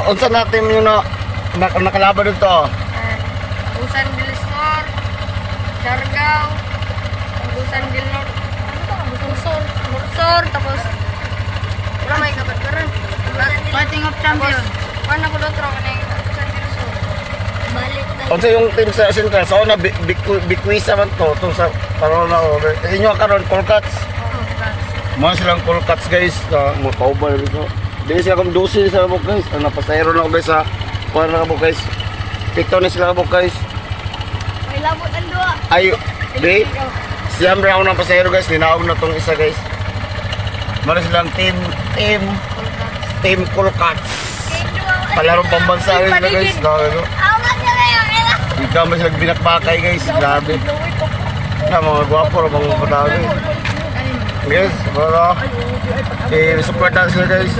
unsa natin yung nakalaban dito? Busan del Sur, Siargao, Busan del Norte. Ano to? Busan Sur, tapos wala may kapat karon. Fighting of Champions. Ano ko dotro kanang Busan del Sur. Balik. Unsa yung team sa Central? So na Bikwisa man to sa karon na inyo karon Colcats. Mga silang Colcats guys, mo pauban dito. Dili sila kung 12 sa mo guys. Ang napasayro na ako guys sa kuha na ako guys. Pito na sila ako guys. May labot ang duwa. Ay, di. Siyempre ako ng pasayro guys. Ninaog na tong isa guys. Mara silang team Colcats. Palarong pambansa rin sila guys. Awas na ngayon. Ikaw may silang binakbakay guys. Grabe. Na mga gwapo na mga patawag guys. Guys, wala. Support natin sila guys.